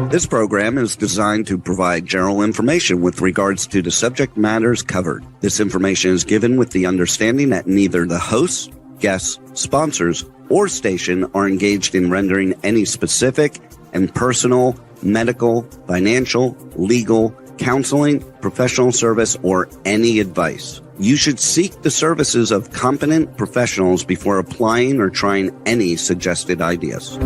This program is designed to provide general information with regards to the subject matters covered. This information is given with the understanding that neither the hosts, guests, sponsors, or station are engaged in rendering any specific and personal, medical, financial, legal, counseling, professional service, or any advice. You should seek the services of competent professionals before applying or trying any suggested ideas.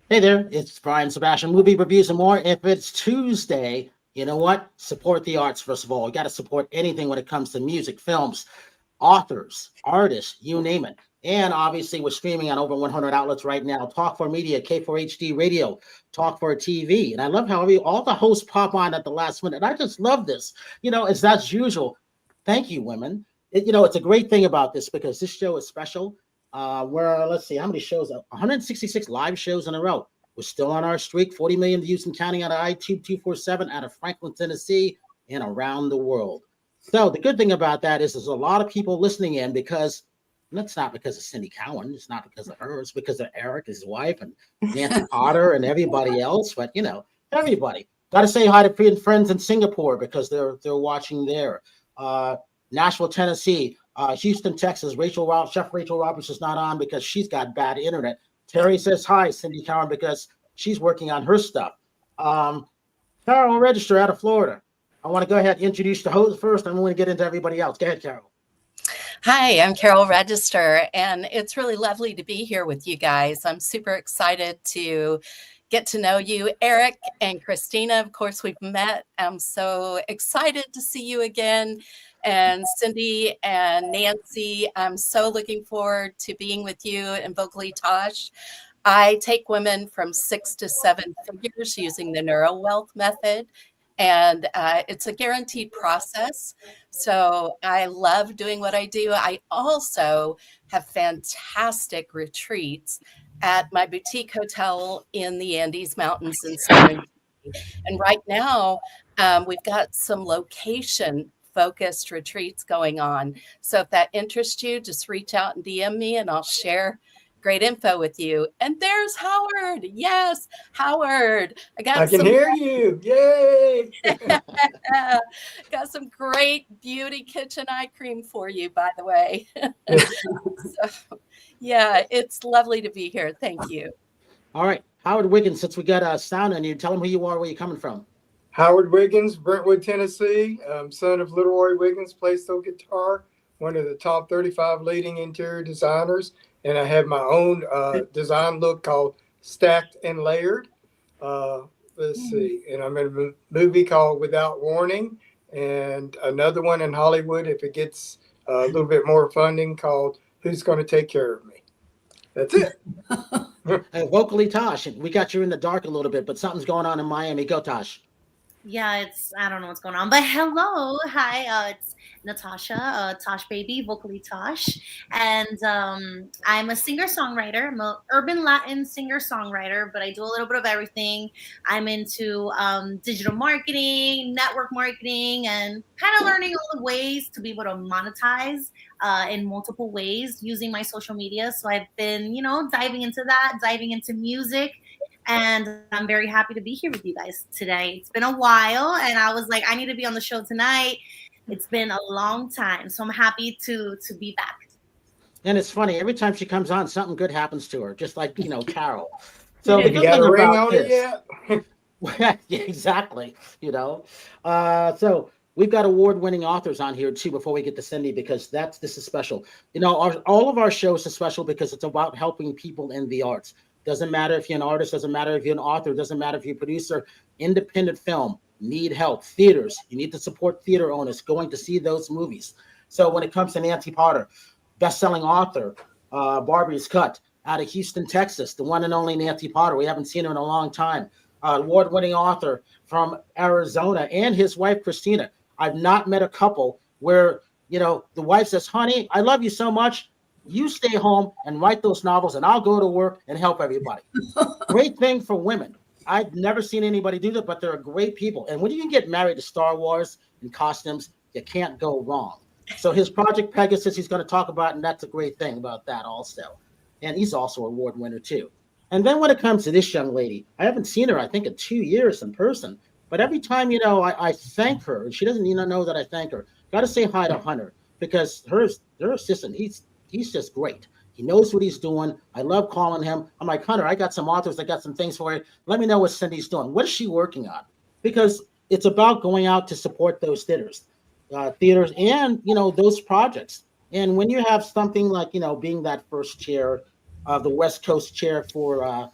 Hey there, it's Brian Sebastian, movie reviews and more. If it's Tuesday, you know what? Support the arts, first of all. You got to support anything when it comes to music, films, authors, artists, you name it. And obviously, we're streaming on over 100 outlets right now. Talk4 Media, K4HD Radio, Talk4 TV. And I love how all the hosts pop on at the last minute. I just love this. As that's usual. Thank you, women. It's a great thing about this because this show is special. Let's see, how many shows? 166 live shows in a row. We're still on our streak, 40 million views and counting out of iTube 247 out of Franklin, Tennessee, and around the world. So the good thing about that is there's a lot of people listening in because that's not because of Cindy Cowan. It's not because of her. It's because of Erik, his wife, and Nancy Potter, and everybody else. But everybody. Got to say hi to friends in Singapore because they're watching there. Nashville, Tennessee. Houston, Texas, Chef Rachel Roberts is not on because she's got bad internet. Terry says hi, Cindy Cowan, because she's working on her stuff. Carol Register out of Florida. I want to go ahead and introduce the host first. I'm going to get into everybody else. Go ahead, Carol. Hi, I'm Carol Register, and it's really lovely to be here with you guys. I'm super excited to get to know you. Erik and Christina, of course, we've met. I'm so excited to see you again. And Cindy and Nancy, I'm so looking forward to being with you and Vocally Tosh. I take women from 6 to 7 figures using the NeuroWealth method, and it's a guaranteed process. So I love doing what I do. I also have fantastic retreats at my boutique hotel in the Andes Mountains in Southern California. And right now, we've got some location-focused retreats going on. So if that interests you, just reach out and DM me, and I'll share great info with you. And there's Howard. Yes, Howard. I can hear you. Yay. Got some great beauty kitchen eye cream for you, by the way. So, yeah, it's lovely to be here. Thank you. All right. Howard Wiggins, since we got a sound on you, tell them who you are, where you're coming from. Howard Wiggins, Brentwood, Tennessee. Son of Little Roy Wiggins, plays the guitar, one of the top 35 leading interior designers. And I have my own design look called Stacked and Layered. Let's see. And I'm in a movie called Without Warning, and another one in Hollywood, if it gets a little bit more funding, called Who's Going to Take Care of Me? That's it. Vocally Tosh, we got you in the dark a little bit, but something's going on in Miami. Go, Tosh. Yeah, I don't know what's going on, but hello. Hi, it's Natasha, Tosh Baby, Vocally Tosh. And I'm a singer-songwriter. I'm an urban Latin singer-songwriter, but I do a little bit of everything. I'm into digital marketing, network marketing, and kind of learning all the ways to be able to monetize in multiple ways using my social media. So I've been, diving into that, diving into music. And I'm very happy to be here with you guys today. It's been a while, and I was like, I need to be on the show tonight. It's been a long time, so I'm happy to be back. And it's funny, every time she comes on, something good happens to her, just like, Carol. So you got a ring on it yet? Yeah, exactly. So we've got award-winning authors on here too. Before we get to Cindy, because this is special. All of our shows are special because it's about helping people in the arts. Doesn't matter if you're an artist, doesn't matter if you're an author, doesn't matter if you're a producer, independent film, need help. Theaters, you need to support theater owners going to see those movies. So when it comes to Nancy Potter, best-selling author, Barbie's Cut out of Houston, Texas, the one and only Nancy Potter. We haven't seen her in a long time. Award-winning author from Arizona, and his wife, Christina. I've not met a couple where, the wife says, honey, I love you so much. You stay home and write those novels, and I'll go to work and help everybody. Great thing for women. I've never seen anybody do that, but they're great people. And when you can get married to Star Wars and costumes, you can't go wrong. So his Project Pegasus, he's going to talk about, and that's a great thing about that also. And he's also an award winner too. And then when it comes to this young lady, I haven't seen her, I think, in 2 years in person. But every time, I thank her, and she doesn't even know that I thank her. Got to say hi to Hunter, because her assistant, he's just great. He knows what he's doing. I love calling him. I'm like, Hunter, I got some authors. I got some things for you. Let me know what Cindy's doing. What is she working on? Because it's about going out to support those theaters and, those projects. And when you have something like, being that first chair, the West Coast chair for,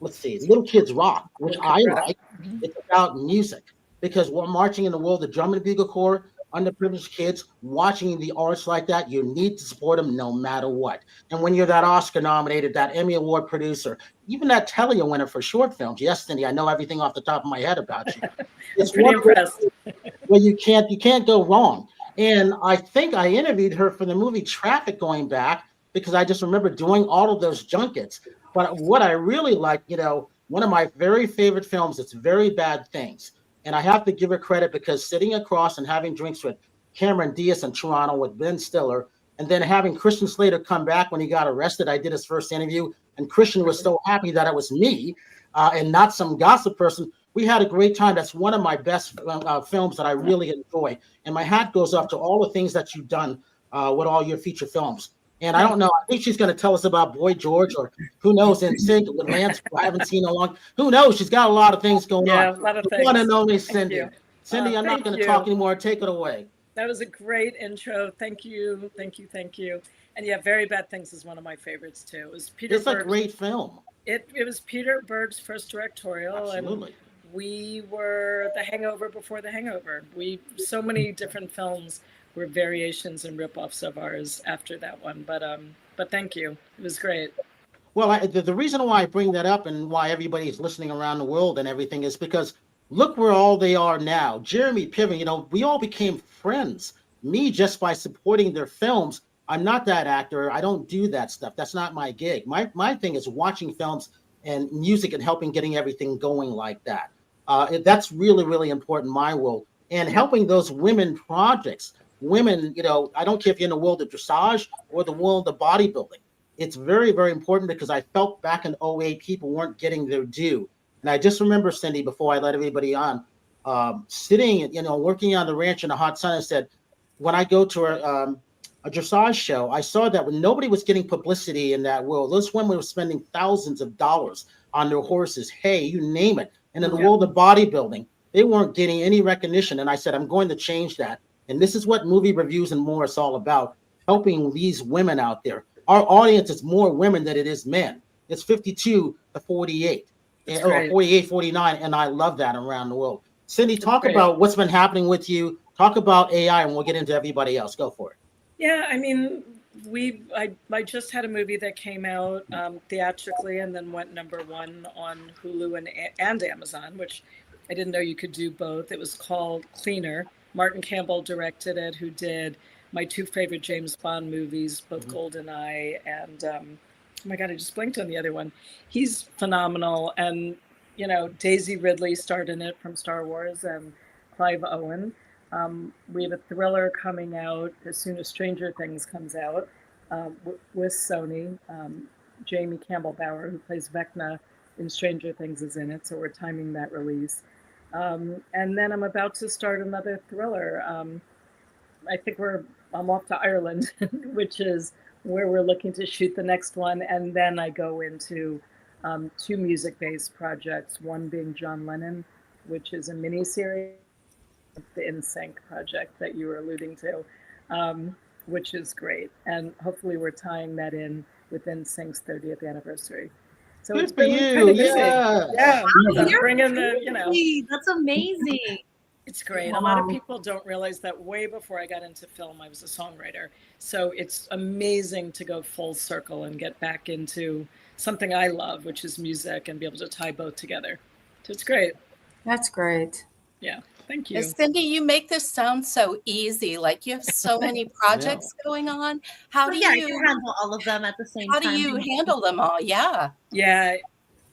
Little Kids Rock, which I like. It's about music, because we're marching in the world, the drum and bugle corps, underprivileged kids, watching the arts like that, you need to support them no matter what. And when you're that Oscar nominated, that Emmy Award producer, even that Telly winner for short films, yes, Cindy, I know everything off the top of my head about you. It's pretty impressed. Well, you can't go wrong. And I think I interviewed her for the movie Traffic going back, because I just remember doing all of those junkets. But what I really like, one of my very favorite films, it's Very Bad Things. And I have to give her credit, because sitting across and having drinks with Cameron Diaz in Toronto with Ben Stiller, and then having Christian Slater come back when he got arrested. I did his first interview, and Christian was so happy that it was me and not some gossip person. We had a great time. That's one of my best films that I really enjoy. And my hat goes off to all the things that you've done with all your feature films. And I don't know, I think she's going to tell us about Boy George, or who knows, in Sync with Lance, I haven't seen in a long. Who knows? She's got a lot of things going on. Yeah, a lot of things. Want to know me, Cindy. You. Cindy, I'm not going to talk anymore. Take it away. That was a great intro. Thank you. And yeah, Very Bad Things is one of my favorites too. It was Peter. It's a great film. It was Peter Berg's first directorial. Absolutely. And we were The Hangover before The Hangover. So many different films were variations and ripoffs of ours after that one. But thank you. It was great. Well, the reason why I bring that up and why everybody's listening around the world and everything is because look where all they are now. Jeremy Piven, we all became friends. Me, just by supporting their films. I'm not that actor. I don't do that stuff. That's not my gig. My thing is watching films and music and helping getting everything going like that. That's really, really important in my world. And helping those women projects. Women, I don't care if you're in the world of dressage or the world of bodybuilding. It's very, very important, because I felt back in 2008 people weren't getting their due. And I just remember, Cindy, before I let everybody on, sitting, working on the ranch in the hot sun, and said, when I go to a dressage show, I saw that when nobody was getting publicity in that world, those women were spending thousands of dollars on their horses, hay, you name it. And in the world of bodybuilding, they weren't getting any recognition. And I said, I'm going to change that. And this is what movie reviews and more is all about, helping these women out there. Our audience is more women than it is men. It's 52 to 48, or 48, 49, and I love that around the world. Cindy, talk about what's been happening with you. Talk about AI, and we'll get into everybody else. Go for it. Yeah, I mean, I just had a movie that came out theatrically and then went #1 on Hulu and Amazon, which I didn't know you could do both. It was called Cleaner. Martin Campbell directed it, who did my 2 favorite James Bond movies, both GoldenEye and, oh my God, I just blinked on the other one. He's phenomenal. And, Daisy Ridley starred in it from Star Wars, and Clive Owen. We have a thriller coming out as soon as Stranger Things comes out with Sony. Jamie Campbell Bower, who plays Vecna in Stranger Things, is in it, so we're timing that release. And then I'm about to start another thriller. I think I'm off to Ireland, which is where we're looking to shoot the next one. And then I go into 2 music-based projects, one being John Lennon, which is a mini-series, the NSYNC project that you were alluding to, which is great. And hopefully we're tying that in with NSYNC's 30th anniversary. So Good it's for been you. kind of busy. Yeah. Yeah. Wow, So bring in the, that's amazing. It's great. A lot of people don't realize that way before I got into film, I was a songwriter. So it's amazing to go full circle and get back into something I love, which is music, and be able to tie both together. So it's great. That's great. Yeah. Thank you. Cindy, you make this sound so easy. Like you have so many projects going on. How do you handle all of them at the same time? How do you handle them all? Yeah. Yeah.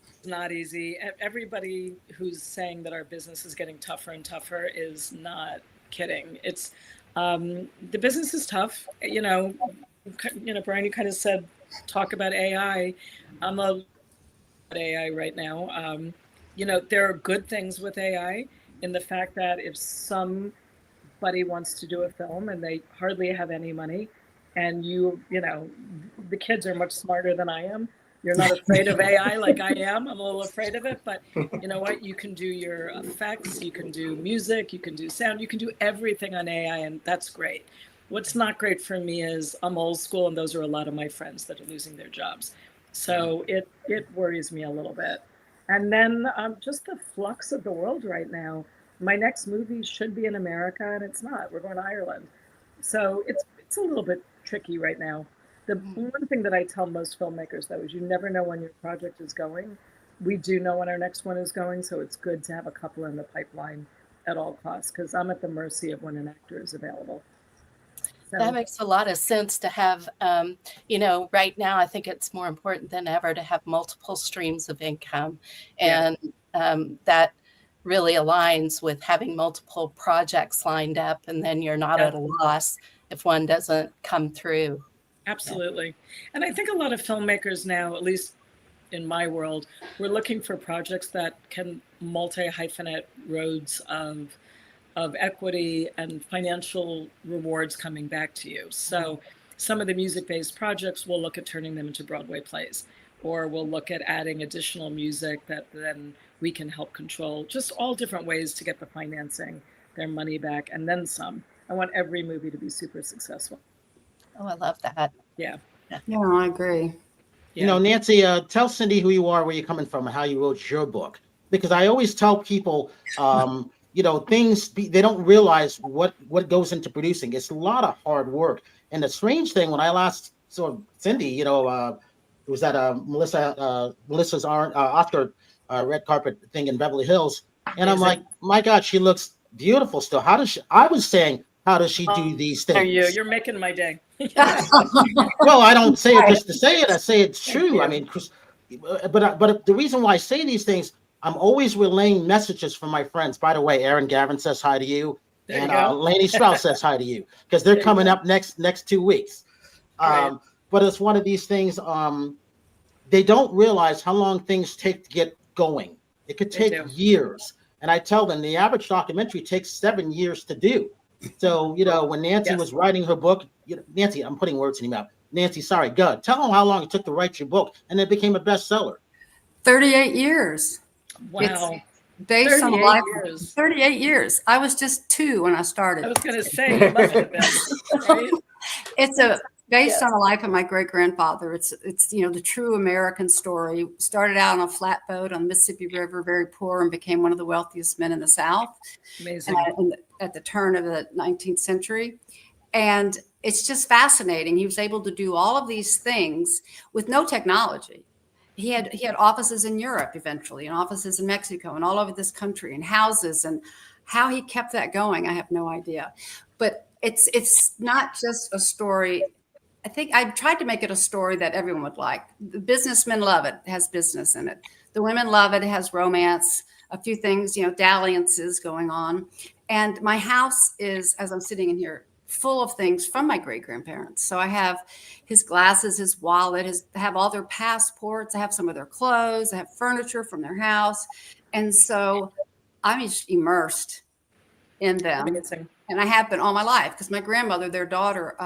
It's not easy. Everybody who's saying that our business is getting tougher and tougher is not kidding. It's the business is tough. Brian, you kind of said, talk about AI. I'm a AI right now. There are good things with AI in the fact that if somebody wants to do a film and they hardly have any money, and the kids are much smarter than I am. You're not afraid of AI like I am. I'm a little afraid of it, but you know what? You can do your effects, you can do music, you can do sound, you can do everything on AI, and that's great. What's not great for me is I'm old school, and those are a lot of my friends that are losing their jobs. So it worries me a little bit. And then just the flux of the world right now. My next movie should be in America, and it's not. We're going to Ireland. So it's a little bit tricky right now. The one thing that I tell most filmmakers, though, is you never know when your project is going. We do know when our next one is going, so it's good to have a couple in the pipeline at all costs, because I'm at the mercy of when an actor is available. So, that makes a lot of sense to have, right now, I think it's more important than ever to have multiple streams of income. And that really aligns with having multiple projects lined up, and then you're not at a loss if one doesn't come through. Absolutely. And I think a lot of filmmakers now, at least in my world, we're looking for projects that can multi-hyphenate roads of equity and financial rewards coming back to you. So some of the music-based projects, we'll look at turning them into Broadway plays, or we'll look at adding additional music that then we can help control. Just all different ways to get the financing, their money back, and then some. I want every movie to be super successful. Oh, I love that. Yeah. Yeah, I agree. Yeah. Nancy, tell Cindy who you are, where you're coming from, and how you wrote your book. Because I always tell people, things they don't realize what goes into producing. It's a lot of hard work. And the strange thing, when I last saw Cindy, it was at Melissa's Oscar red carpet thing in Beverly Hills, and I'm like, my God, she looks beautiful still. I was saying, how does she do these things? You're making my day. Well, I don't say it just to say it. I say it's true. I mean, but the reason why I say these things, I'm always relaying messages from my friends. By the way, Aaron Gavin says hi to you, and Lainey Strauss says hi to you, because they're coming up next 2 weeks. Right. But it's one of these things. They don't realize how long things take to get going. It could take years. And I tell them the average documentary takes 7 years to do. So, when Nancy was writing her book, Nancy, I'm putting words in your mouth. Nancy, sorry, go. Tell them how long it took to write your book, and it became a bestseller. 38 years. Wow. It's based on life. 38 years. I was just 2 when I started. I was going to say, you must have been. Right? It's based on the life of my great grandfather. It's the true American story. Started out on a flatboat on the Mississippi River, very poor, and became one of the wealthiest men in the South. Amazing. At the turn of the 19th century. And it's just fascinating. He was able to do all of these things with no technology. He had offices in Europe eventually, and offices in Mexico, and all over this country, and houses, and how he kept that going, I have no idea. But it's not just a story. I think I tried to make it a story that everyone would like. The businessmen love it. It has business in it. The women love it. It has romance, a few things, dalliances going on. And my house is, as I'm sitting in here, full of things from my great-grandparents. So I have his glasses, his wallet, I have all their passports. I have some of their clothes. I have furniture from their house. And so I'm just immersed in them. Amazing. And I have been all my life, because my grandmother, their daughter,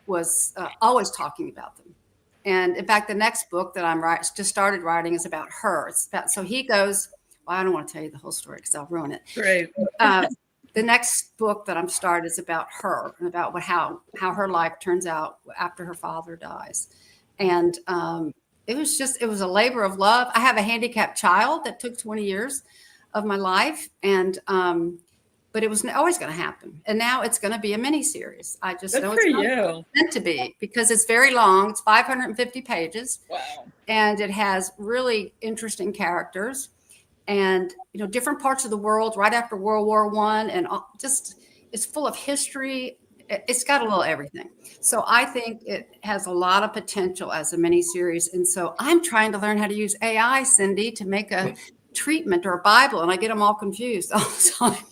was always talking about them. And in fact, the next book that just started writing is about her. So he goes, well, I don't want to tell you the whole story because I'll ruin it. Great. The next book that I'm starting is about her, and about how her life turns out after her father dies. And it was a labor of love. I have a handicapped child that took 20 years of my life. And but it was always going to happen. And now it's going to be a miniseries. I just Good know for it's you. meant to be because it's very long. It's 550 pages. Wow. And it has really interesting characters and, different parts of the world right after World War I. And just, it's full of history. It's got a little everything. So I think it has a lot of potential as a miniseries. And so I'm trying to learn how to use AI, Cindy, to make a treatment or a Bible. And I get them all confused all the time.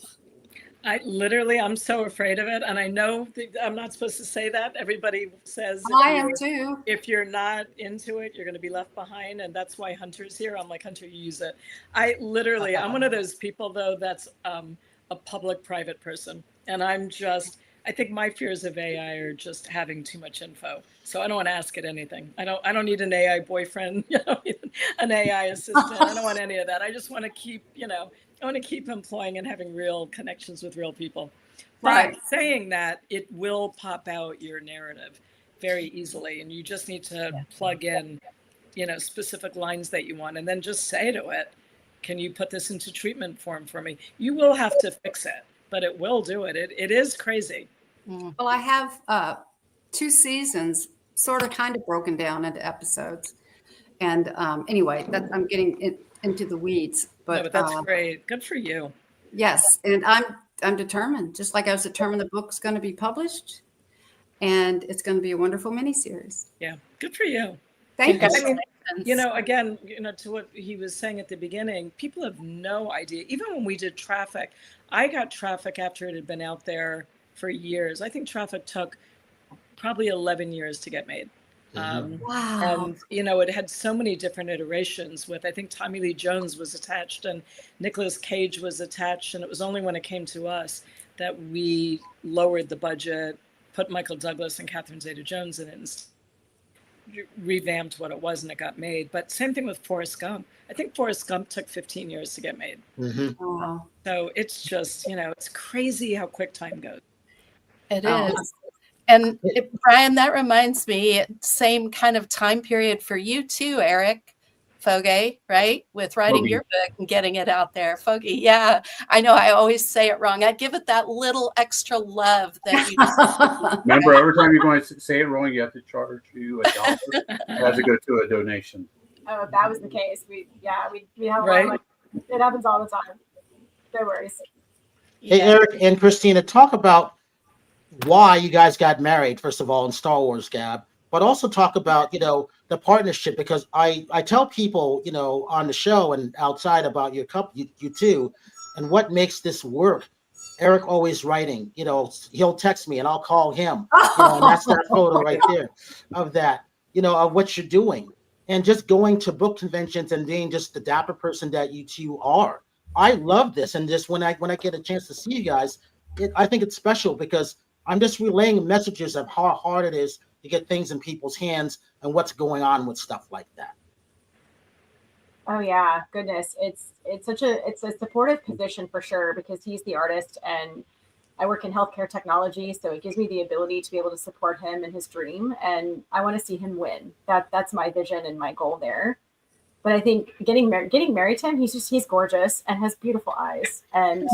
I'm so afraid of it. And I know I'm not supposed to say that. Everybody says I am too. If you're not into it, you're going to be left behind. And that's why Hunter's here. I'm like, Hunter, you use it. I'm one of those people, though, that's a public-private person. And I think my fears of AI are just having too much info. So I don't want to ask it anything. I don't need an AI boyfriend, an AI assistant. I don't want any of that. I just want to keep, I want to keep employing and having real connections with real people. Right. But saying that, it will pop out your narrative very easily. And you just need to plug in, specific lines that you want and then just say to it, can you put this into treatment form for me? You will have to fix it, but it will do it. It is crazy. Well, I have 2 seasons sort of kind of broken down into episodes. And anyway, I'm getting into the weeds. But that's great. Good for you. Yes. And I'm determined, just like I was determined the book's going to be published and it's going to be a wonderful miniseries. Yeah. Good for you. Thank you. Again, to what he was saying at the beginning, people have no idea. Even when we did Traffic, I got Traffic after it had been out there for years. I think Traffic took probably 11 years to get made. Wow. And, it had so many different iterations with, I think Tommy Lee Jones was attached and Nicolas Cage was attached. And it was only when it came to us that we lowered the budget, put Michael Douglas and Catherine Zeta-Jones in it and revamped what it was and it got made. But same thing with Forrest Gump. I think Forrest Gump took 15 years to get made. Wow. So it's just, it's crazy how quick time goes. It is. And Brian, that reminds me, same kind of time period for you too, Erik Foge, right? With writing your book and getting it out there. Foge, yeah. I know I always say it wrong. I give it that little extra love that you just Remember, every time you're going to say it wrong, you have to charge you $1. It has to go to a donation. Oh, if that was the case, we have a lot Right. of, it happens all the time. No worries. Hey, Erik and Christina, talk about why you guys got married, first of all, in Star Wars, Gab, but also talk about, the partnership, because I tell people, on the show and outside about your couple, you two, and what makes this work. Erik always writing, he'll text me and I'll call him, and that's that photo right there of that, of what you're doing. And just going to book conventions and being just the dapper person that you two are. I love this. And just when I get a chance to see you guys, I think it's special because I'm just relaying messages of how hard it is to get things in people's hands and what's going on with stuff like that. Oh yeah, goodness. It's a supportive position for sure because he's the artist and I work in healthcare technology, so it gives me the ability to be able to support him in his dream, and I want to see him win. That's my vision and my goal there. But I think getting married to him, he's gorgeous and has beautiful eyes and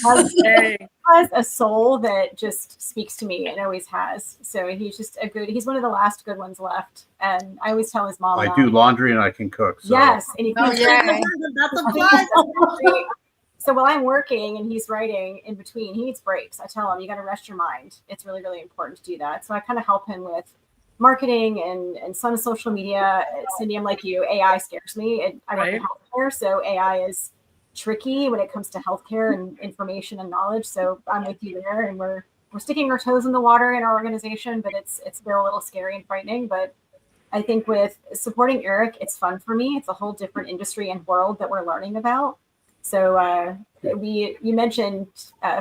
has a soul that just speaks to me and always has. So he's one of the last good ones left. And I always tell his mom, I do laundry and I can cook. So. Yes. And he That's a plus. So while I'm working and he's writing in between, he needs breaks. I tell him, you got to rest your mind. It's really, really important to do that. So I kind of help him with marketing and some social media. Cindy, I'm like you, AI scares me. I work in healthcare, so AI is tricky when it comes to healthcare and information and knowledge. So I'm with you there, and we're sticking our toes in the water in our organization, but it's still a little scary and frightening. But I think with supporting Erik, it's fun for me. It's a whole different industry and world that we're learning about. So you mentioned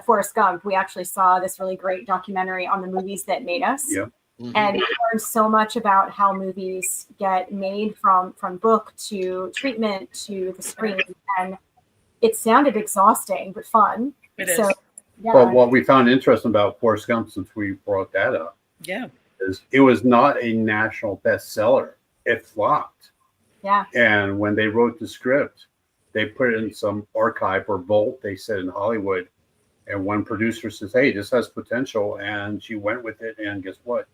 Forrest Gump. We actually saw this really great documentary on the movies that made us. Yeah. Mm-hmm. And we learned so much about how movies get made from book to treatment to the screen. And it sounded exhausting, but fun. It is. So, yeah. But what we found interesting about Forrest Gump, since we brought that up, is it was not a national bestseller. It flopped. Yeah. And when they wrote the script, they put it in some archive or vault, they said in Hollywood, And one producer says, "Hey, this has potential," and she went with it. And guess what?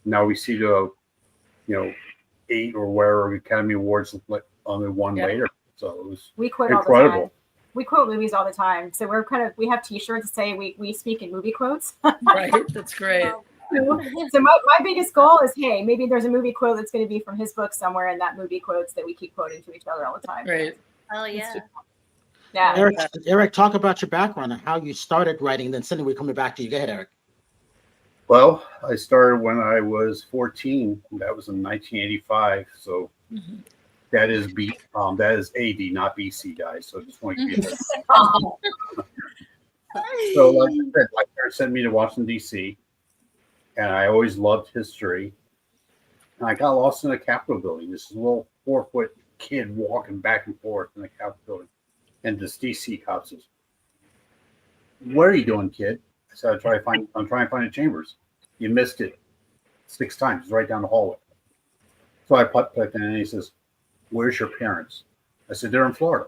Now we see the, 8 or where Academy Awards only one later. So it was incredible. All the time. We quote movies all the time. So we have T-shirts that say we speak in movie quotes. Right, that's great. So my biggest goal is, hey, maybe there's a movie quote that's going to be from his book somewhere in that movie quotes that we keep quoting to each other all the time. Right. Oh yeah. Yeah. Erik, talk about your background and how you started writing. Then Cindy, we're coming back to you. Go ahead, Erik. Well, I started when I was 14. That was in 1985. So that is that is AD, not BC, guys. So just want to be So like I said, my parents sent me to Washington, D.C., and I always loved history. And I got lost in the Capitol building. This little 4-foot kid walking back and forth in the Capitol building. And this D.C. cop says, "What are you doing, kid?" I said, I'm trying to find the chambers. "You missed it 6 times. It's right down the hallway." So I put in, and he says, "Where's your parents?" I said, "They're in Florida."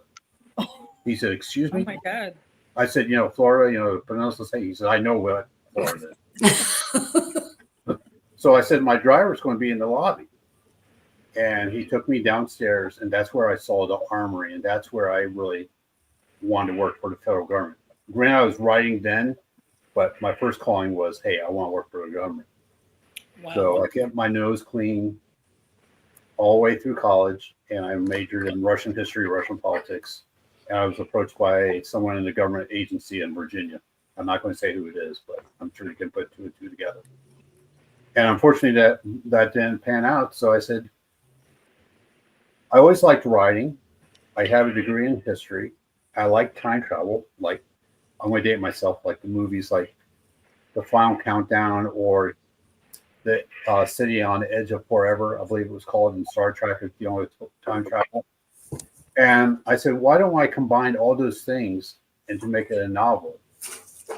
He said, "Excuse me?" Oh my God. I said, Florida, Peninsula State. He said, "I know what Florida is." So I said, "My driver's going to be in the lobby." And he took me downstairs, and that's where I saw the armory, and that's where I really wanted to work for the federal government. Granted, I was writing then, but my first calling was, hey, I want to work for the government. Wow. So I kept my nose clean all the way through college, and I majored in Russian history, Russian politics. And I was approached by someone in the government agency in Virginia. I'm not going to say who it is, but I'm sure you can put 2 and 2 together. And unfortunately, that didn't pan out. So I said, I always liked writing. I have a degree in history. I like time travel. Like, I'm going to date myself, like the movies like The Final Countdown or The City on the Edge of Forever, I believe it was called, in Star Trek, dealing with time travel. And I said, why don't I combine all those things and to make it a novel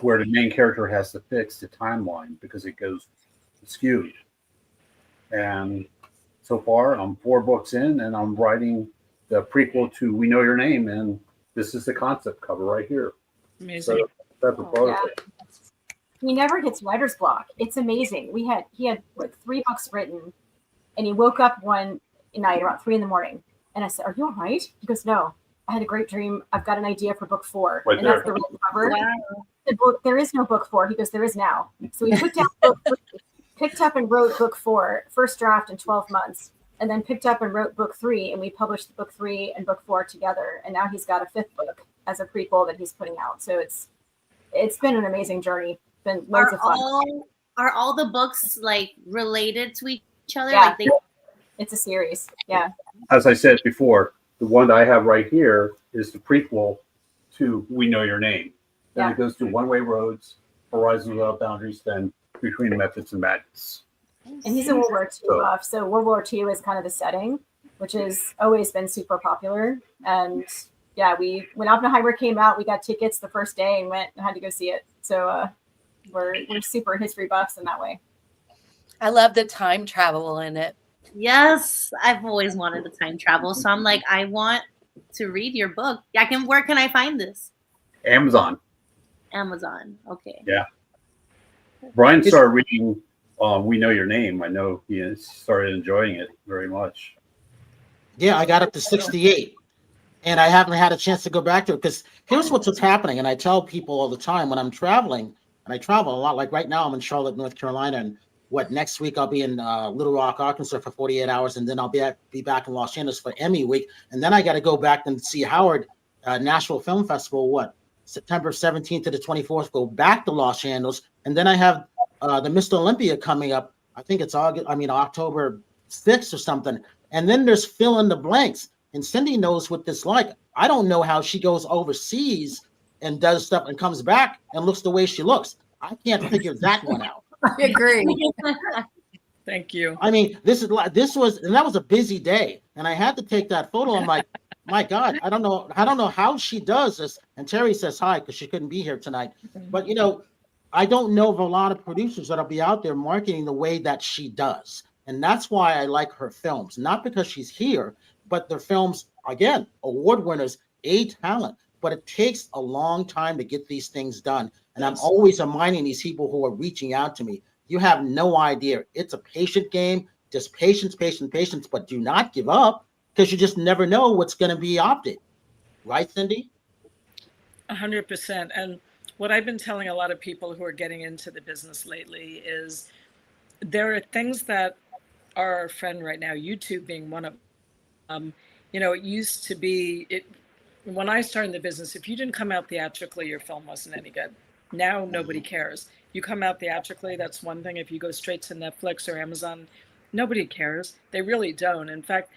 where the main character has to fix the timeline because it goes skewed. And so far, I'm 4 books in, and I'm writing the prequel to We Know Your Name, and this is the concept cover right here. Amazing. So that's a prototype. Yeah. He never gets writer's block. It's amazing. He had like 3 books written, and he woke up one night around 3 a.m. and I said, "Are you all right?" He goes, "No, I had a great dream. I've got an idea for book 4." Right and there. that's the written cover. Wow. The book, there is no book 4. He goes, "There is now." So he put down book 3, picked up and wrote book 4, first draft in 12 months, and then picked up and wrote book 3, and we published book 3 and book 4 together. And now he's got a 5th book as a prequel that he's putting out. So it's been an amazing journey. It's been loads of fun. Are all the books like related to each other? Yeah. Like It's a series. Yeah. As I said before, the one that I have right here is the prequel to We Know Your Name. Then it goes to One Way Roads, Horizons Without Boundaries, then Between Methods and Madness. And he's a World War II buff. So World War II is kind of the setting, which has always been super popular. And yeah, when Oppenheimer came out, we got tickets the first day and went and had to go see it. So we're super history buffs in that way. I love the time travel in it. yes, I've always wanted to time travel. So I'm like, I want to read your book. Where can I find this? Amazon. Amazon. Okay. Yeah. Brian started reading We Know Your Name. I know he started enjoying it very much. Yeah, I got up to 68, and I haven't had a chance to go back to it because here's what's happening. And I tell people all the time when I'm traveling, and I travel a lot. Like right now, I'm in Charlotte, North Carolina, and next week I'll be in Little Rock, Arkansas for 48 hours, and then I'll be back in Los Angeles for Emmy week, and then I got to go back and see Howard Nashville Film Festival. September 17th to the 24th, go back to Los Angeles. And then I have the Mr. Olympia coming up. I think it's October 6th or something. And then there's fill in the blanks. And Cindy knows what this like. I don't know how she goes overseas and does stuff and comes back and looks the way she looks. I can't figure that one out. I agree. Thank you. I mean, that was a busy day. And I had to take that photo. I'm like, my God, I don't know how she does this. And Terry says hi because she couldn't be here tonight. But I don't know of a lot of producers that'll be out there marketing the way that she does. And that's why I like her films, not because she's here, but their films, again, award winners, A talent. But it takes a long time to get these things done. And I'm always reminding these people who are reaching out to me, you have no idea. It's a patient game, just patience, patience, patience, but do not give up because you just never know what's going to be opted. Right, Cindy? 100%. And what I've been telling a lot of people who are getting into the business lately is there are things that are our friend right now, YouTube being one of them. It used to be, when I started in the business, if you didn't come out theatrically, your film wasn't any good. Now nobody cares. You come out theatrically, that's one thing. If you go straight to Netflix or Amazon, nobody cares. They really don't. In fact,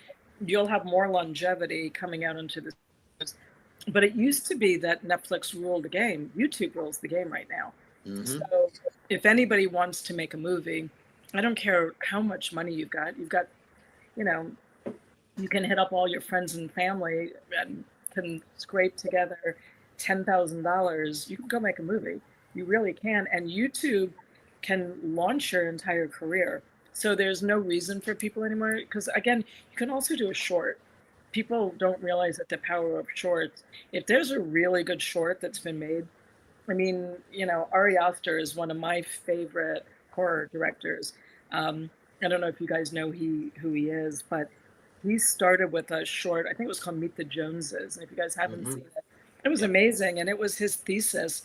you'll have more longevity coming out into the. But it used to be that Netflix ruled the game. YouTube rules the game right now. Mm-hmm. So if anybody wants to make a movie, I don't care how much money you've got, you can hit up all your friends and family and can scrape together $10,000. You can go make a movie. You really can. And YouTube can launch your entire career. So there's no reason for people anymore. Because again, you can also do a short. People don't realize that the power of shorts. If there's a really good short that's been made, I mean, Ari Aster is one of my favorite horror directors. I don't know if you guys know who he is, but he started with a short, I think it was called Meet the Joneses. And if you guys haven't seen it, it was amazing. And it was his thesis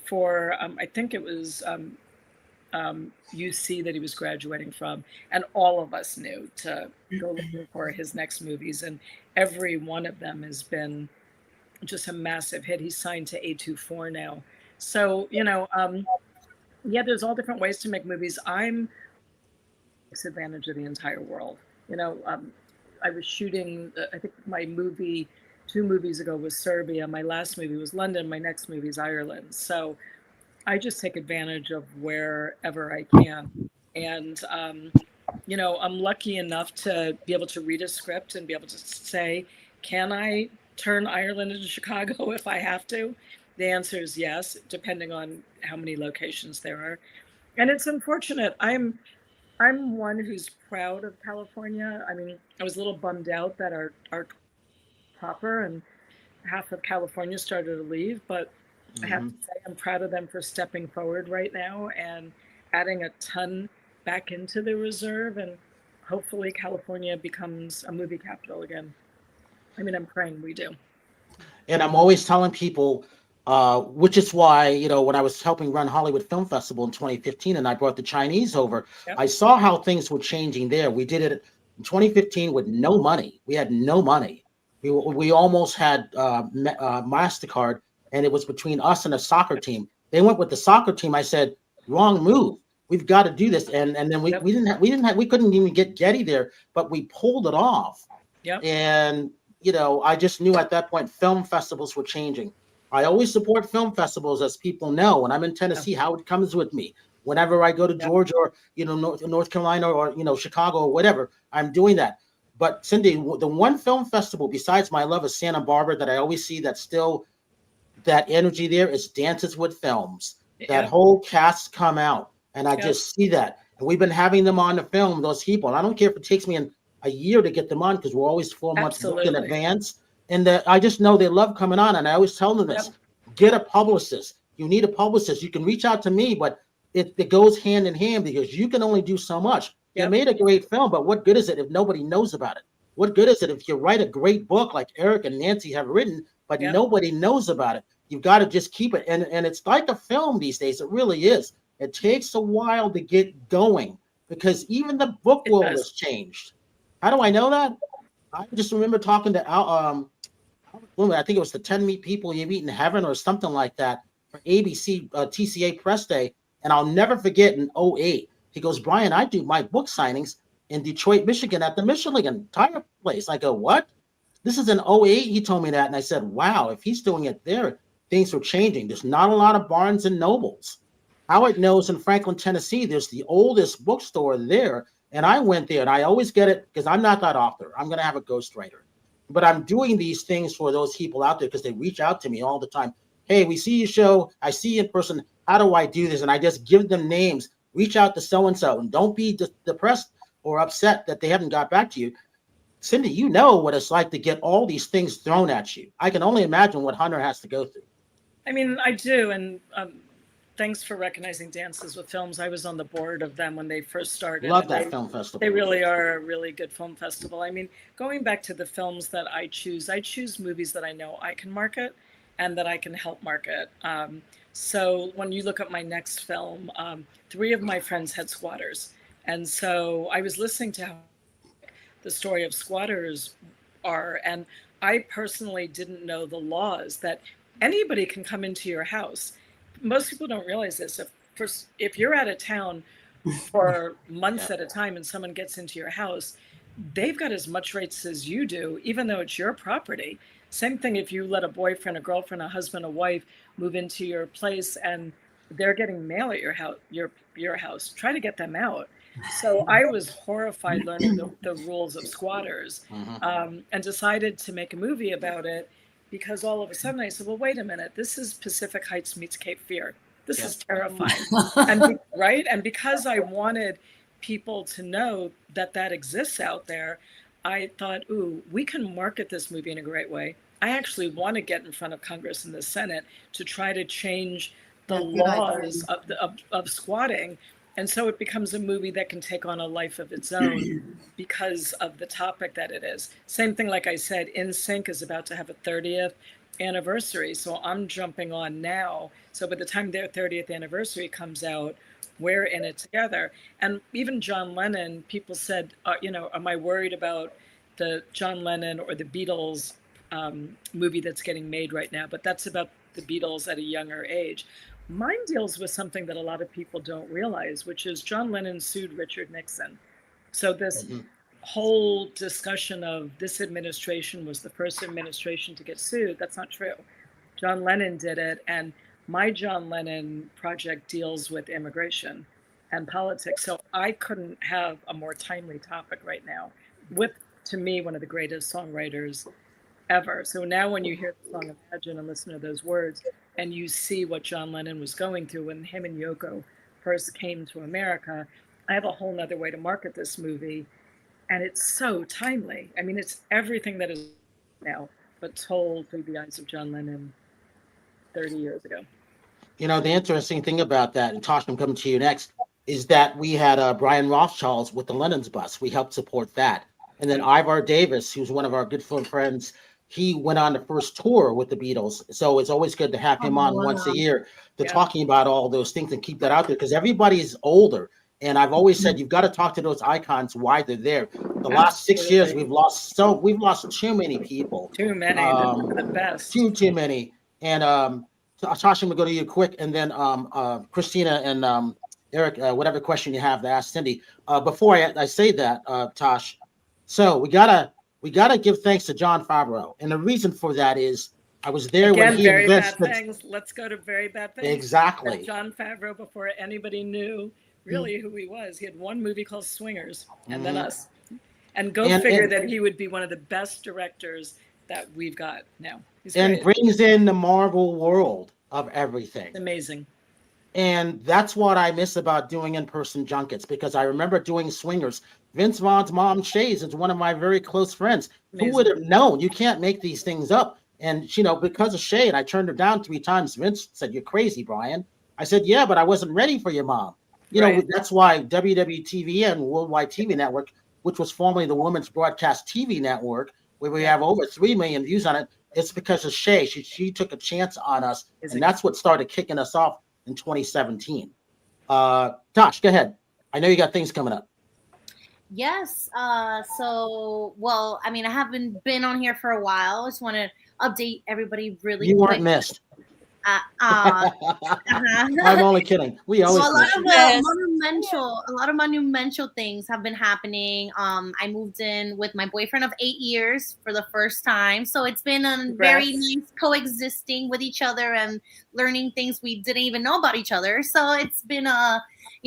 for, I think it was UC that he was graduating from. And all of us knew to go looking for his next movies. And every one of them has been just a massive hit. He's signed to A24 now. So, there's all different ways to make movies. I'm takes advantage of the entire world. I was shooting, I think my movie 2 movies ago was Serbia. My last movie was London. My next movie is Ireland. So I just take advantage of wherever I can. And, I'm lucky enough to be able to read a script and be able to say, can I turn Ireland into Chicago if I have to? The answer is yes, depending on how many locations there are. And it's unfortunate. I'm one who's proud of California. I mean, I was a little bummed out that our proper and half of California started to leave, but I have to say I'm proud of them for stepping forward right now and adding a ton back into the reserve, and hopefully California becomes a movie capital again. I mean, I'm praying we do. And I'm always telling people, which is why, when I was helping run Hollywood Film Festival in 2015 and I brought the Chinese over, I saw how things were changing there. We did it in 2015 with no money. We had no money. We almost had MasterCard, and it was between us and a soccer team. They went with the soccer team. I said, wrong move. We've got to do this. And then we couldn't even get Getty there, but we pulled it off. Yep. And, I just knew at that point film festivals were changing. I always support film festivals, as people know. When I'm in Tennessee, Howard comes with me. Whenever I go to Georgia or, North Carolina or, Chicago or whatever, I'm doing that. But Cindy, the one film festival besides my love of Santa Barbara that I always see that's still that energy there is Dances with Films. That whole cast come out, and I just see that. And we've been having them on the film, those people. And I don't care if it takes me a year to get them on because we're always 4 months booked in advance. And I just know they love coming on. And I always tell them this, get a publicist. You need a publicist. You can reach out to me, but it goes hand in hand because you can only do so much. You made a great film, but what good is it if nobody knows about it? What good is it if you write a great book like Erik and Nancy have written, but nobody knows about it? You've got to just keep it. And it's like a film these days. It really is. It takes a while to get going because even the book world has changed. How do I know that? I just remember talking to I think it was the 10 People You Meet in Heaven or something like that for ABC TCA Press Day. And I'll never forget in 2008, he goes, Brian, I do my book signings in Detroit, Michigan at the Michelin Tire Place. I go, what? This is in 2008. He told me that. And I said, wow, if he's doing it there, things are changing. There's not a lot of Barnes and Nobles. Howard knows in Franklin, Tennessee, there's the oldest bookstore there. And I went there and I always get it because I'm not that author. I'm going to have a ghostwriter. But I'm doing these things for those people out there because they reach out to me all the time. Hey, we see your show. I see you in person. How do I do this? And I just give them names. Reach out to so-and-so and don't be depressed or upset that they haven't got back to you. Cindy, you know what it's like to get all these things thrown at you. I can only imagine what Hunter has to go through. I mean, I do. And thanks for recognizing Dances with Films. I was on the board of them when they first started. Love that film festival. They really are a really good film festival. I mean, going back to the films that I choose movies that I know I can market and that I can help market. So when you look at my next film, 3 of my friends had squatters. And so I was listening to how the story of squatters are, and I personally didn't know the laws that anybody can come into your house. Most people don't realize this. If you're out of town for months at a time and someone gets into your house, they've got as much rights as you do, even though it's your property. Same thing if you let a boyfriend, a girlfriend, a husband, a wife move into your place and they're getting mail at your house. Try to get them out. So I was horrified learning the rules of squatters, and decided to make a movie about it, because all of a sudden I said, well, wait a minute, this is Pacific Heights meets Cape Fear. This is terrifying. Right? And because I wanted people to know that that exists out there, I thought, ooh, we can market this movie in a great way. I actually want to get in front of Congress and the Senate to try to change the laws of squatting. And so it becomes a movie that can take on a life of its own because of the topic that it is. Same thing, like I said, NSYNC is about to have a 30th anniversary. So I'm jumping on now. So by the time their 30th anniversary comes out, we're in it together. And even John Lennon, people said, am I worried about the John Lennon or the Beatles movie that's getting made right now? But that's about the Beatles at a younger age. Mine deals with something that a lot of people don't realize, which is John Lennon sued Richard Nixon. So this whole discussion of this administration was the first administration to get sued, that's not true. John Lennon did it, and my John Lennon project deals with immigration and politics. So I couldn't have a more timely topic right now with, to me, one of the greatest songwriters ever. So now when you hear the song Imagine and listen to those words, and you see what John Lennon was going through when him and Yoko first came to America, I have a whole nother way to market this movie. And it's so timely. I mean, it's everything that is now, but told through the eyes of John Lennon 30 years ago. You know, the interesting thing about that, and Tosh, I'm coming to you next, is that we had Brian Rothschild with the Lennon's Bus. We helped support that. And then Ivar Davis, who's one of our good friends, he went on the first tour with the Beatles. So it's always good to have him on once a year to talking about all those things and keep that out there, because everybody's older. And I've always said, you've got to talk to those icons why they're there. The last 6 years, we've lost too many people. Too many, the best. Too many. And Tasha, I'm gonna go to you quick, and then Christina and Eric, whatever question you have to ask Cindy. Before I say that, Tosh, so we gotta give thanks to Jon Favreau, and the reason for that is I was there when he very bad things. Let's go to very bad things. Exactly. Jon Favreau, before anybody knew really who he was, he had one movie called Swingers, and then us. And figure that he would be one of the best directors that we've got now. And brings in the Marvel world of everything. It's amazing. And that's what I miss about doing in-person junkets, because I remember doing Swingers. Vince Vaughn's mom, Shays, is one of my very close friends. Amazing. Who would have known? You can't make these things up. And, because of Shay, and I turned her down 3 times. Vince said, "You're crazy, Brian." I said, "Yeah, but I wasn't ready for your mom." That's why WWTV and Worldwide TV Network, which was formerly the Women's Broadcast TV Network, where we have over 3 million views on it, it's because of Shay. She took a chance on us, and that's what started kicking us off in 2017. Tosh, go ahead. I know you got things coming up. Yes. I haven't been on here for a while. I just want to update everybody really quick. You weren't missed. I'm only kidding. We always a lot of monumental things have been happening. I moved in with my boyfriend of 8 years for the first time, so it's been a very nice coexisting with each other and learning things we didn't even know about each other. So it's been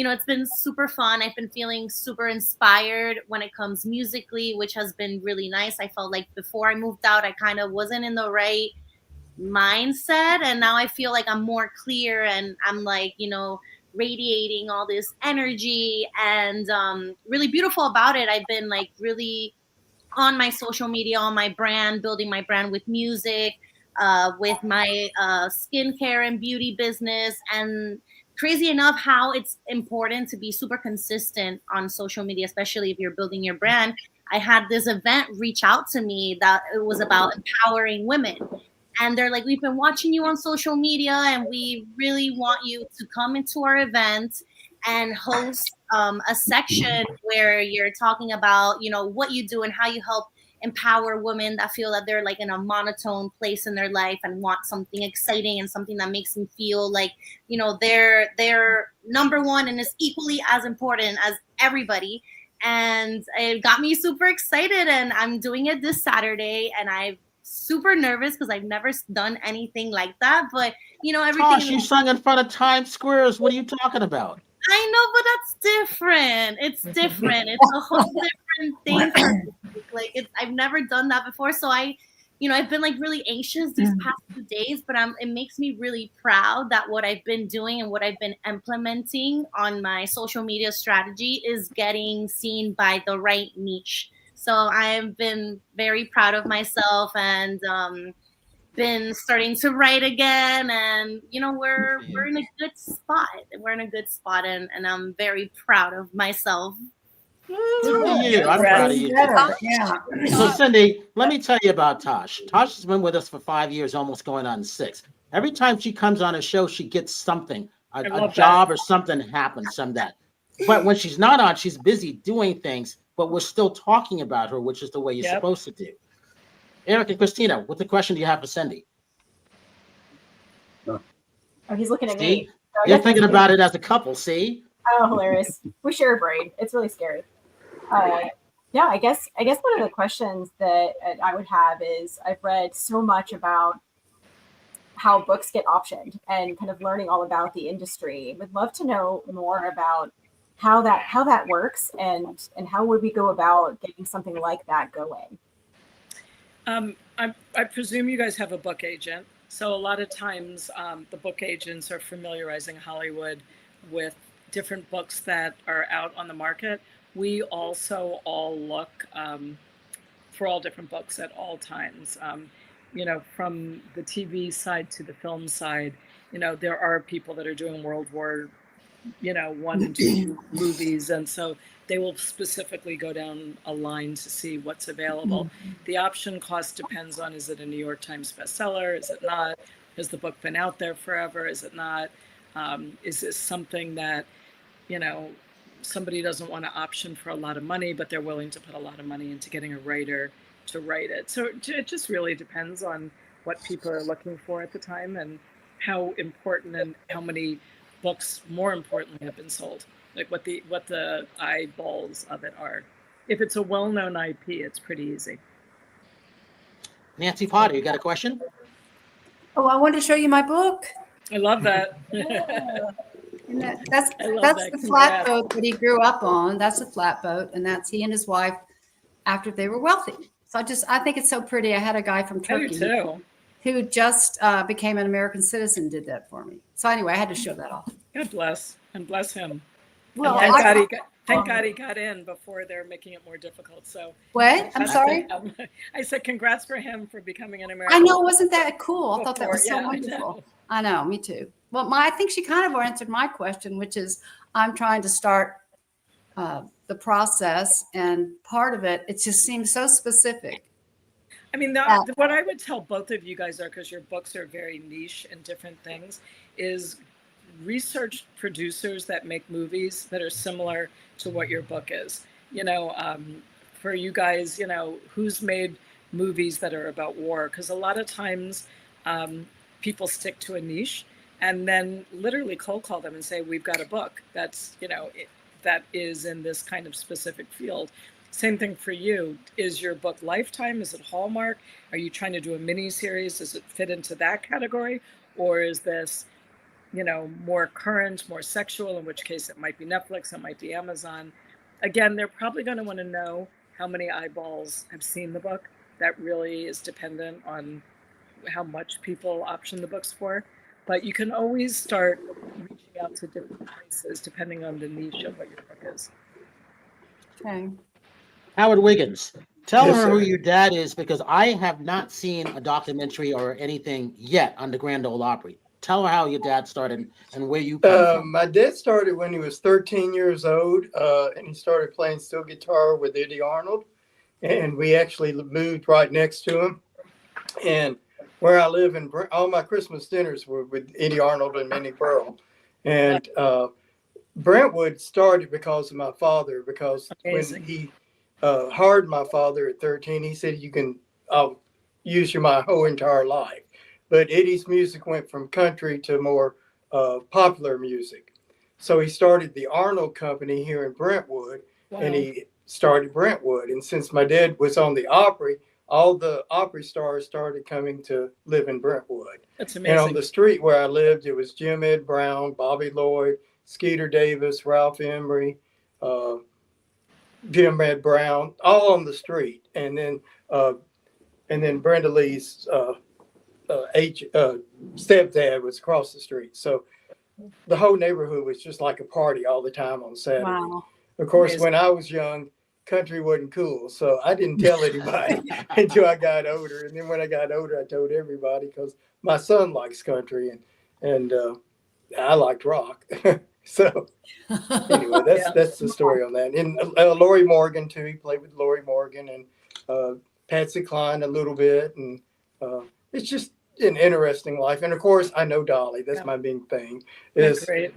it's been super fun. I've been feeling super inspired when it comes musically, which has been really nice. I felt like before I moved out, I kind of wasn't in the right mindset, and now I feel like I'm more clear, and I'm like, radiating all this energy, and really beautiful about it. I've been like really on my social media, on my brand, building my brand with music, with my skincare and beauty business, and crazy enough how it's important to be super consistent on social media, especially if you're building your brand. I had this event reach out to me that it was about empowering women. And they're like, we've been watching you on social media and we really want you to come into our event and host a section where you're talking about, you know, what you do and how you help empower women that feel that they're like in a monotone place in their life and want something exciting and something that makes them feel like, you know, they're number one and is equally as important as everybody. And it got me super excited, and I'm doing it this Saturday, and I'm super nervous because I've never done anything like that. But you know, everything. Gosh, you sung in front of Times Squares. What are you talking about? I know, but that's different. It's different. It's a whole different thing. For me. Like I've never done that before, so I've been like really anxious these past 2 days, but it makes me really proud that what I've been doing and what I've been implementing on my social media strategy is getting seen by the right niche. So I've been very proud of myself and been starting to write again, and you know we're in a good spot. We're in a good spot, and I'm very proud of myself. Good for you. I'm proud of you. Yeah. So, Cindy, let me tell you about Tosh. Tosh has been with us for 5 years, almost going on 6. Every time she comes on a show, she gets something, a job or something happens, some that. But when she's not on, she's busy doing things, but we're still talking about her, which is the way you're supposed to do. Erik and Christina, what the question do you have for Cindy? Oh, he's looking at See? me. So You're thinking about it as a couple, see? Oh, hilarious. We share a brain. It's really scary. Yeah, I guess one of the questions that I would have is I've read so much about how books get optioned and kind of learning all about the industry. Would love to know more about how that works and how would we go about getting something like that going. I presume you guys have a book agent. So a lot of times the book agents are familiarizing Hollywood with different books that are out on the market. We also all look for all different books at all times. You know, from the TV side to the film side, you know, there are people that are doing World War, you know, 1 and 2 movies. And so they will specifically go down a line to see what's available. The option cost depends on, is it a New York Times bestseller? Is it not? Has the book been out there forever? Is it not? Is this something that, you know, somebody doesn't want to option for a lot of money, but they're willing to put a lot of money into getting a writer to write it. So it just really depends on what people are looking for at the time and how important and how many books, more importantly, have been sold. Like what the eyeballs of it are. If it's a well-known IP, it's pretty easy. Nancy Potter, you got a question? Oh, I wanted to show you my book. I love that. And that's the flatboat that he grew up on. That's a flatboat, and that's he and his wife after they were wealthy. So I think it's so pretty. I had a guy from Turkey who just became an American citizen, did that for me. So anyway, I had to show that off. God bless, and bless him. Well, thank God he got in before they're making it more difficult. So what? I'm sorry. I said congrats for him for becoming an American. I know, wasn't that cool? I thought that was so wonderful. I know, me too. Well, I think she kind of answered my question, which is I'm trying to start the process, and part of it just seems so specific. I mean, what I would tell both of you guys are, because your books are very niche and different things, is research producers that make movies that are similar to what your book is. You know, for you guys, you know, who's made movies that are about war? Because a lot of times people stick to a niche and then literally cold call them and say, we've got a book that's, you know, that is in this kind of specific field. Same thing for you. Is your book Lifetime? Is it Hallmark? Are you trying to do a mini series? Does it fit into that category? Or is this, you know, more current, more sexual, in which case it might be Netflix, it might be Amazon. Again, they're probably going to want to know how many eyeballs have seen the book. That really is dependent on how much people option the books for. But you can always start reaching out to different places depending on the niche of what your book is. Okay. Howard Wiggins, tell her who your dad is, because I have not seen a documentary or anything yet on the Grand Ole Opry. tell her how your dad started and where you come from. My dad started when he was 13 years old, and he started playing steel guitar with Eddie Arnold. And we actually moved right next to him. And where I live in, all my Christmas dinners were with Eddie Arnold and Minnie Pearl. And Brentwood started because of my father, because when he hired my father at 13, he said, I'll use you my whole entire life. But Eddie's music went from country to more popular music. So he started the Arnold Company here in Brentwood, and he started Brentwood. And since my dad was on the Opry, all the Opry stars started coming to live in Brentwood. That's amazing. And on the street where I lived, it was Jim Ed Brown, Bobby Lloyd, Skeeter Davis, Ralph Emery, Jim Ed Brown, all on the street. And then Brenda Lee's stepdad was across the street. So the whole neighborhood was just like a party all the time on Saturday. Wow. Of course, when I was young, country wasn't cool. So I didn't tell anybody until I got older. And then when I got older, I told everybody because my son likes country and I liked rock. So anyway, that's the story on that. And Lori Morgan, too. He played with Lori Morgan and Patsy Cline a little bit. And it's just an interesting life. And of course, I know Dolly. That's my big thing. Great.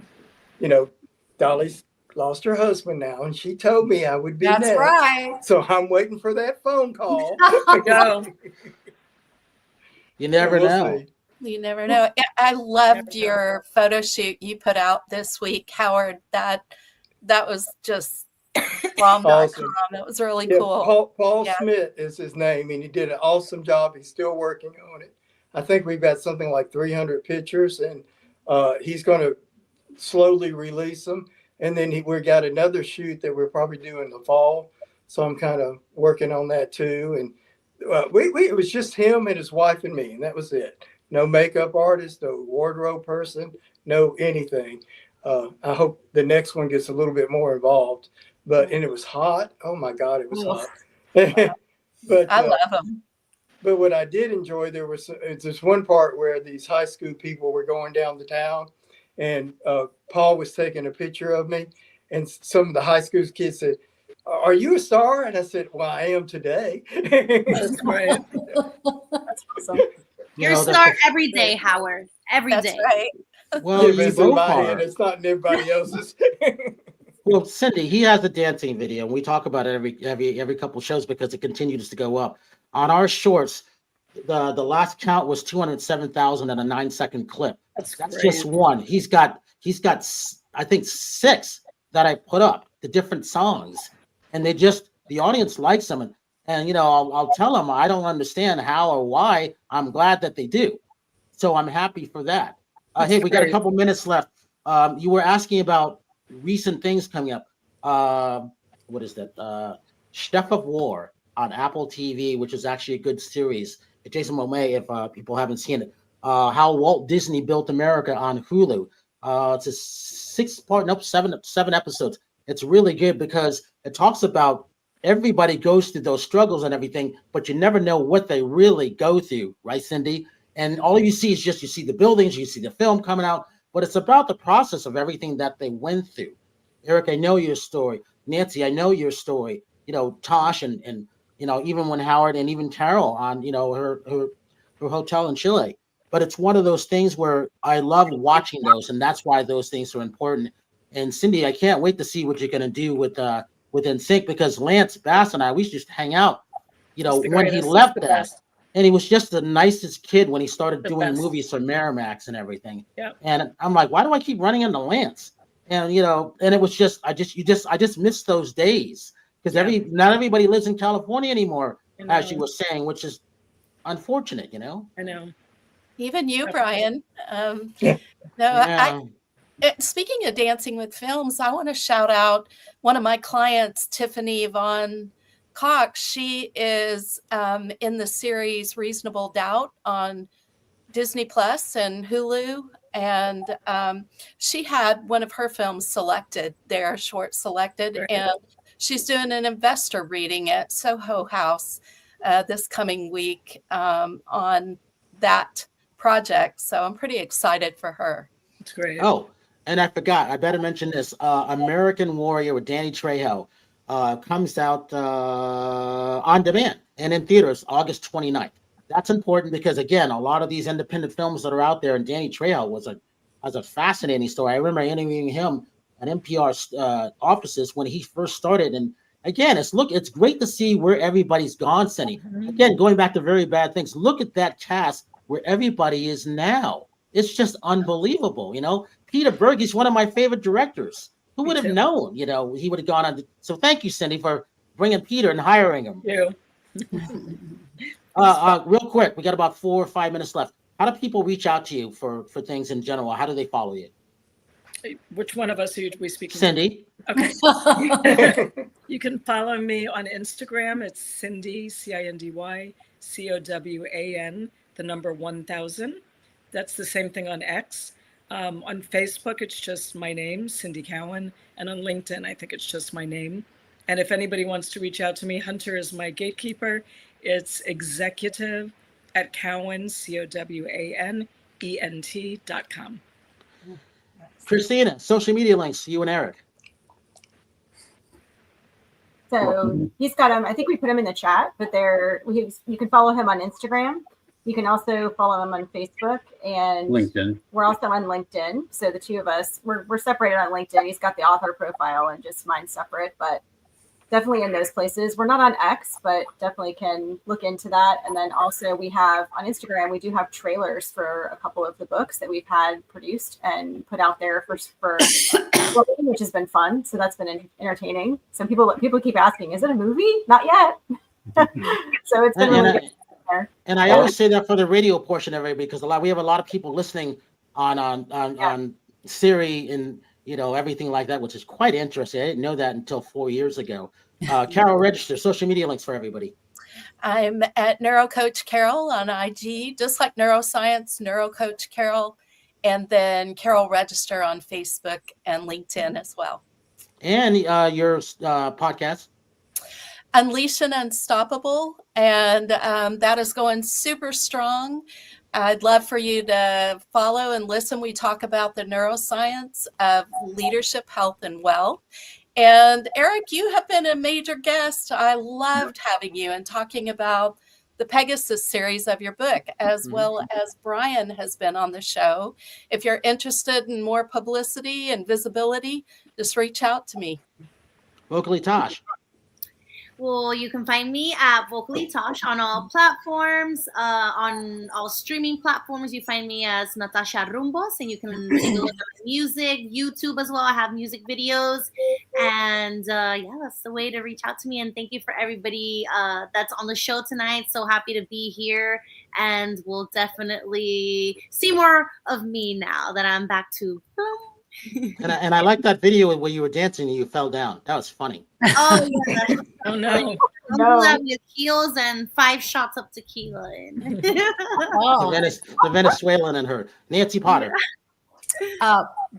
Dolly's lost her husband now, and she told me I would be next. That's right. So I'm waiting for that phone call. You never know. See. You never know. I loved your photo shoot you put out this week, Howard. That was just awesome. It was really cool. Paul Smith is his name, and he did an awesome job. He's still working on it. I think we've got something like 300 pictures, and he's going to slowly release them. And then we got another shoot that we're probably doing in the fall. So I'm kind of working on that too. And it was just him and his wife and me, and that was it. No makeup artist, no wardrobe person, no anything. I hope the next one gets a little bit more involved. And it was hot. Oh my God, it was hot. But I love them. But what I did enjoy, there was this one part where these high school people were going down the town, and Paul was taking a picture of me, and some of the high school kids said, "Are you a star?" And I said, "Well, I am today." That's great. That's awesome. You're a star every day, Howard. Every day. Right. Well, it's in my head. It's not in everybody else's. Well, Cindy, he has the dancing video, and we talk about it every couple of shows because it continues to go up. On our shorts, the last count was 207,000 at a 9-second clip. That's just one. He's got I think 6 that I put up, the different songs, and the audience likes them. And I'll tell them I don't understand how or why. I'm glad that they do. So I'm happy for that. Hey, we got a couple minutes left. You were asking about recent things coming up. What is that? Chef of War on Apple TV, which is actually a good series. Jason Momoa, if people haven't seen it. How Walt Disney Built America on Hulu. It's a 7 episodes. It's really good because it talks about everybody goes through those struggles and everything, but you never know what they really go through, right, Cindy? And all you see is you see the buildings, you see the film coming out, but it's about the process of everything that they went through. Eric, I know your story. Nancy, I know your story. Tosh and even when Howard and even Carol on, her hotel in Chile. But it's one of those things where I love watching those, and that's why those things are important. And Cindy, I can't wait to see what you're going to do with NSYNC, because Lance Bass and I, we used to just hang out, when he left that. And he was just the nicest kid when he started doing movies for Miramax and everything. Yeah. And I'm like, why do I keep running into Lance? And and it was just I just miss those days because not everybody lives in California anymore, as you were saying, which is unfortunate, I know. Even you, Brian. Speaking of dancing with films, I want to shout out one of my clients, Tiffany Vaughn Cox. She is in the series Reasonable Doubt on Disney Plus and Hulu. And she had one of her films selected, their short selected. Right. And she's doing an investor reading at Soho House this coming week on that project. So I'm pretty excited for her. It's great. Oh, and I forgot. I better mention this. American Warrior with Danny Trejo comes out on demand and in theaters August 29th. That's important because, again, a lot of these independent films that are out there, and Danny Trejo has a fascinating story. I remember interviewing him at NPR's offices when he first started. And again, it's great to see where everybody's gone, Cindy. Again, going back to Very Bad Things, look at that cast where everybody is now. It's just unbelievable, Peter Berg, he's one of my favorite directors. Who would have known, he would have gone on. So thank you, Cindy, for bringing Peter and hiring him. Real quick, we got about 4 or 5 minutes left. How do people reach out to you for things in general? How do they follow you? Which one of us are we speaking Cindy. to? Okay. You can follow me on Instagram. It's Cindy, CINDY, COWAN, the number 1000. That's the same thing on X. On Facebook, it's just my name, Cindy Cowan. And on LinkedIn, I think it's just my name. And if anybody wants to reach out to me, Hunter is my gatekeeper. It's executive@Cowan, COWANENT.com. Christina, social media links, you and Eric. So he's got them. I think we put him in the chat, but you can follow him on Instagram. You can also follow him on Facebook and LinkedIn. We're also on LinkedIn. So the two of us, we're separated on LinkedIn. He's got the author profile and just mine separate, but definitely in those places. We're not on X, but definitely can look into that. And then also we have on Instagram, we do have trailers for a couple of the books that we've had produced and put out there for which has been fun. So that's been entertaining. Some people keep asking, is it a movie? Not yet. So it's been really good. And I always say that for the radio portion of it, because we have a lot of people listening on Siri and everything like that, which is quite interesting. I didn't know that until 4 years ago. Carol Register, social media links for everybody. I'm at NeuroCoach Carol on IG, just like neuroscience, NeuroCoach Carol, and then Carol Register on Facebook and LinkedIn as well. And your podcast. Unleash and Unstoppable, and that is going super strong. I'd love for you to follow and listen. We talk about the neuroscience of leadership, health, and wealth. And Eric, you have been a major guest. I loved having you and talking about the Pegasus series of your book, as well as Brian has been on the show. If you're interested in more publicity and visibility, just reach out to me. Vocally Tosh. Well, you can find me at Vocally Tosh on all platforms, on all streaming platforms. You find me as Natasha Rumbos, and you can take a look at music, YouTube as well. I have music videos, and that's the way to reach out to me. And thank you for everybody that's on the show tonight. So happy to be here, and we'll definitely see more of me now that I'm back to film. And I like that video where you were dancing and you fell down. That was funny. Oh yeah. Oh no. With heels and 5 shots of tequila in. The Venezuelan and her. Nancy Potter.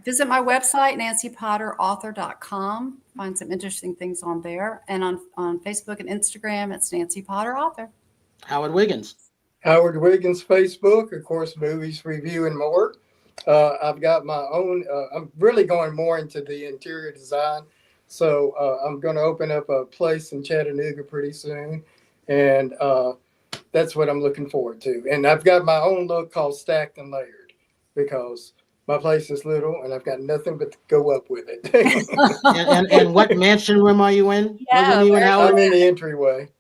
Visit my website, nancypotterauthor.com. Find some interesting things on there. And on Facebook and Instagram, it's Nancy Potter Author. Howard Wiggins. Howard Wiggins Facebook, of course, movies, review, and more. I've got my own, I'm really going more into the interior design. So I'm going to open up a place in Chattanooga pretty soon. And that's what I'm looking forward to. And I've got my own look called Stacked and Layered because my place is little and I've got nothing but to go up with it. and what mansion room are you in? Yeah, I'm in the entryway.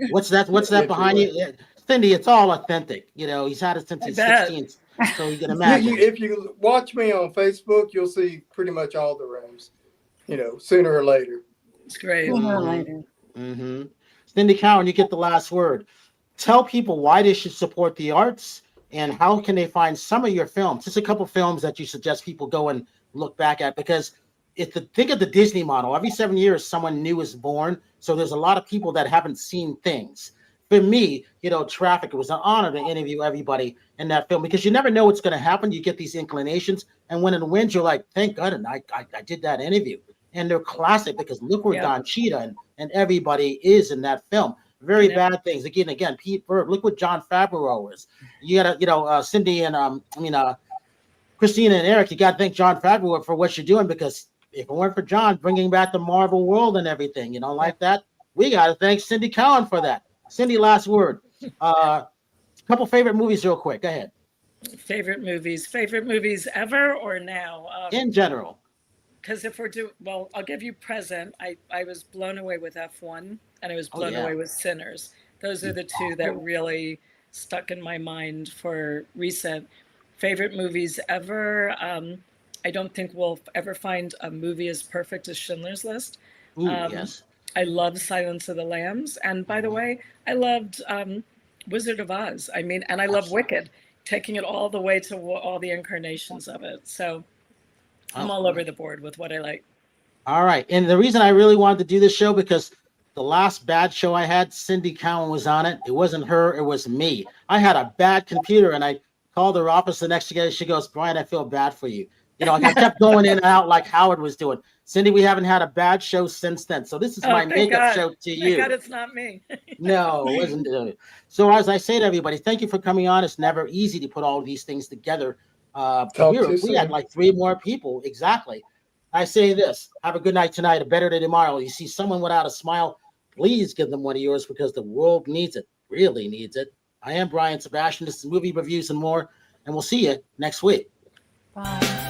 What's that behind you? Yeah, Cindy, it's all authentic. He's had it since he's 16. So you can imagine. If you watch me on Facebook, you'll see pretty much all the rooms, sooner or later. It's great. Cindy Cowan, you get the last word. Tell people why they should support the arts and how can they find some of your films. Just a couple films that you suggest people go and look back at, because think of the Disney model. Every 7 years, someone new is born. So there's a lot of people that haven't seen things. For me, Traffic, it was an honor to interview everybody in that film because you never know what's going to happen. You get these inclinations. And when it wins, you're like, thank God, and I did that interview. And they're classic because look where Don Cheetah and everybody is in that film. very bad things. Again, Pete Berg. Look what John Favreau is. You gotta, Cindy and Christina and Eric, you gotta thank John Favreau for what you're doing, because if it weren't for John bringing back the Marvel world and everything, like that, we gotta thank Cindy Cowan for that. Cindy, last word. Couple favorite movies, real quick. Go ahead. Favorite movies ever or now? In general. Because if we're I'll give you present. I was blown away with F1, and I was blown away with Sinners. Those are the two that really stuck in my mind for recent. Favorite movies ever. I don't think we'll ever find a movie as perfect as Schindler's List. Yes. I love Silence of the Lambs. And by the way, I loved Wizard of Oz. And I love Wicked, taking it all the way to all the incarnations of it. So I'm all over the board with what I like. All right. And the reason I really wanted to do this show, because the last bad show I had, Cindy Cowan was on it. It wasn't her, it was me. I had a bad computer, and I called her office the next day. She goes, Brian, I feel bad for you. I kept going in and out like Howard was doing. Cindy, we haven't had a bad show since then. So this is my makeup show to you. Thank God it's not me. No, it wasn't. So as I say to everybody, thank you for coming on. It's never easy to put all of these things together. We had like 3 more people. Exactly. I say this, have a good night tonight, a better day tomorrow. You see someone without a smile, please give them one of yours, because the world needs it, really needs it. I am Brian Sebastian. This is Movie Reviews and More, and we'll see you next week. Bye.